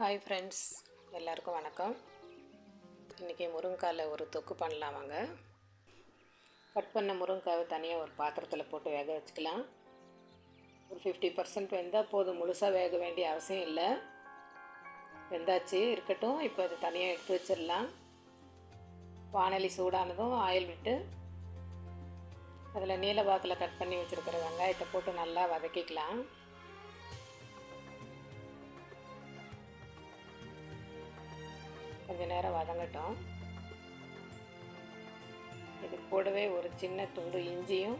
Hi friends, எல்லாருக்கும் வணக்கம். இன்றைக்கி முருங்கைக்காயில் ஒரு தொக்கு பண்ணலாம் வாங்க. கட் பண்ண முருங்கைக்காவை தனியாக ஒரு பாத்திரத்தில் போட்டு வேக வச்சுக்கலாம். ஒரு 50% வெந்தால் போதும், முழுசாக வேக வேண்டிய அவசியம் இல்லை. வெந்தாச்சு இருக்கட்டும். இப்போ அது தனியாக எடுத்து வச்சிடலாம். வானொலி சூடானதும் ஆயில் விட்டு அதில் நீல வாக்கில் கட் பண்ணி வச்சுருக்கிற வெங்காயத்தை போட்டு நல்லா வதக்கிக்கலாம். கொஞ்சம் நேரம் வதங்கட்டும். இது கூடவே ஒரு சின்ன துண்டு இஞ்சியும்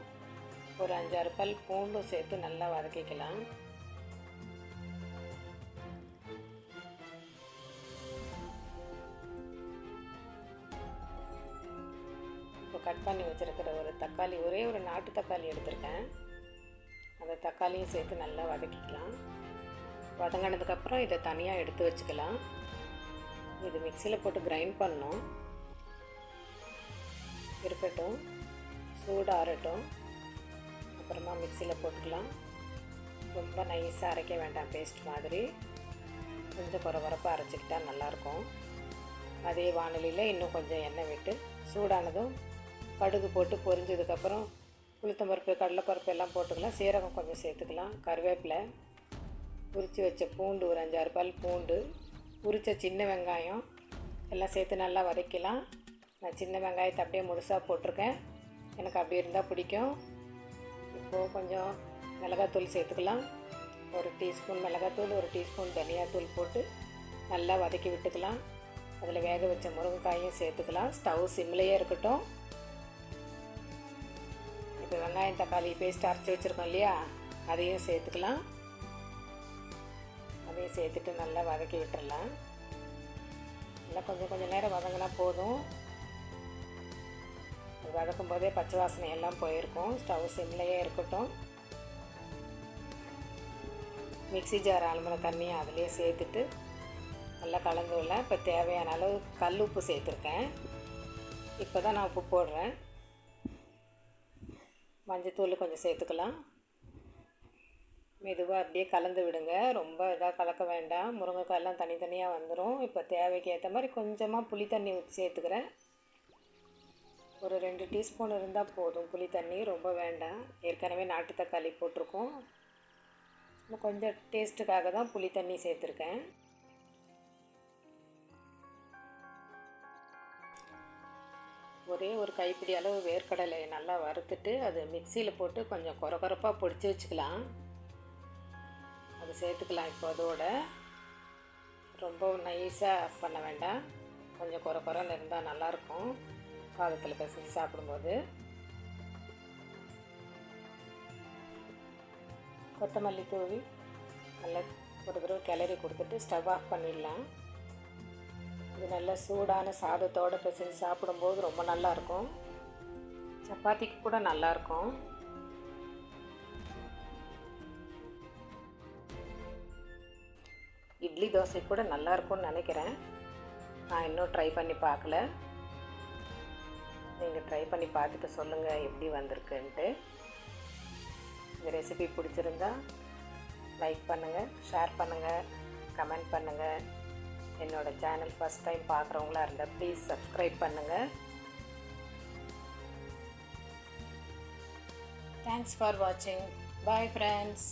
ஒரு 5-6 பல் பூண்டும் சேர்த்து நல்லா வதக்கிக்கலாம். இப்போ கட் பண்ணி வச்சுருக்கிற ஒரு தக்காளி, ஒரே ஒரு நாட்டு தக்காளி எடுத்திருக்கேன், அந்த தக்காளியும் சேர்த்து நல்லா வதக்கிக்கலாம். வதங்கினதுக்கப்புறம் இதை தனியாக எடுத்து வச்சுக்கலாம். இது மிக்சியில் போட்டு கிரைண்ட் பண்ணணும். இருக்கட்டும், சூடு ஆறட்டும், அப்புறமா மிக்சியில் போட்டுக்கலாம். ரொம்ப நைஸாக அரைக்க வேண்டாம், பேஸ்ட் மாதிரி. கொஞ்சம் குறப்பாக அரைச்சிக்கிட்டால் நல்லாயிருக்கும். அதே வானொலியில் இன்னும் கொஞ்சம் எண்ணெய் விட்டு சூடானதும் கடுகு போட்டு பொரிஞ்சதுக்கப்புறம் உளுத்தம்பருப்பு, கடலைப்பருப்பு எல்லாம் போட்டுக்கலாம். சீரகம் கொஞ்சம் சேர்த்துக்கலாம். கருவேப்பிலை, உரித்து வச்ச பூண்டு, ஒரு 5-6 பல் பூண்டு, உரித்த சின்ன வெங்காயம் எல்லாம் சேர்த்து நல்லா வதக்கலாம். நான் சின்ன வெங்காயத்தை அப்படியே முழுசாக போட்டிருக்கேன், எனக்கு அப்படி இருந்தால் பிடிக்கும். இப்போது கொஞ்சம் மிளகாத்தூள் சேர்த்துக்கலாம். ஒரு டீஸ்பூன் மிளகாத்தூள், ஒரு டீஸ்பூன் தனியாத்தூள் போட்டு நல்லா வதக்கி விட்டுக்கலாம். அதில் வேக வச்ச முருங்கைக்காயும் சேர்த்துக்கலாம். ஸ்டவ் சிம்லேயே இருக்கட்டும். இப்போ வெங்காயம் தக்காளி பேஸ்ட் அரைச்சி வச்சுருக்கோம் இல்லையா, அதையும் சேர்த்துக்கலாம். அதையும் சேர்த்துட்டு நல்லா வதக்கி விட்டுடலாம். நல்லா கொஞ்சம் நேரம் வதங்கினா போதும். அது வதக்கும் போதே பச்சை வாசனை எல்லாம் போயிருக்கும். ஸ்டவ் சிம்லேயே இருக்கட்டும். மிக்ஸி ஜார் அலம்பின தண்ணியை அதிலே சேர்த்துட்டு நல்லா கலந்து விடல. இப்போ தேவையான அளவு கல் உப்பு சேர்த்துருக்கேன். இப்போ தான் நான் உப்பு போடுறேன். மஞ்சத்தூள் கொஞ்சம் சேர்த்துக்கலாம். மெதுவாக அப்படியே கலந்து விடுங்க, ரொம்ப இதாக கலக்க வேண்டாம். முருங்கைக்காயெல்லாம் தனித்தனியாக வந்துடும். இப்போ தேவைக்கு ஏற்ற மாதிரி கொஞ்சமாக புளி தண்ணி ஊற்றி சேர்த்துக்கிறேன். ஒரு 2 டீஸ்பூன் இருந்தால் போதும் புளி தண்ணி, ரொம்ப வேண்டாம். ஏற்கனவே நாட்டு தக்காளி போட்டிருக்கோம். கொஞ்சம் டேஸ்ட்டுக்காக தான் புளி தண்ணி சேர்த்துருக்கேன். ஒரே ஒரு கைப்பிடி அளவு வேர்க்கடலை நல்லா வறுத்துட்டு அது மிக்சியில் போட்டு கொஞ்சம் குறப்பாக பொடிச்சு வச்சுக்கலாம். அது சேர்த்துக்கலாம். இப்போ அதோட ரொம்ப நைஸாக பண்ண வேண்டாம், கொஞ்சம் குறன்னு இருந்தால் நல்லாயிருக்கும் சாதத்தில் பிசைஞ்சு சாப்பிடும்போது. கொத்தமல்லி தூவி நல்லா ஒரு தடவை கிளறி கொடுத்துட்டு ஸ்டவ் ஆஃப் பண்ணிடலாம். இது நல்லா சூடான சாதத்தோடு பிசைஞ்சு சாப்பிடும்போது ரொம்ப நல்லாயிருக்கும். சப்பாத்திக்கு கூட நல்லாயிருக்கும். இட்லி தோசை கூட நல்லாயிருக்கும்னு நினைக்கிறேன். நான் இன்னும் ட்ரை பண்ணி பார்க்கல. நீங்கள் ட்ரை பண்ணி பார்த்துட்டு சொல்லுங்கள் எப்படி வந்திருக்குன்ட்டு. இந்த ரெசிபி பிடிச்சிருந்தா லைக் பண்ணுங்கள், ஷேர் பண்ணுங்கள், கமெண்ட் பண்ணுங்கள். என்னோடய சேனல் ஃபஸ்ட் டைம் பார்க்குறவங்களா இருந்தால் ப்ளீஸ் சப்ஸ்கிரைப் பண்ணுங்கள். தேங்க்ஸ் ஃபார் வாட்சிங். Bye friends.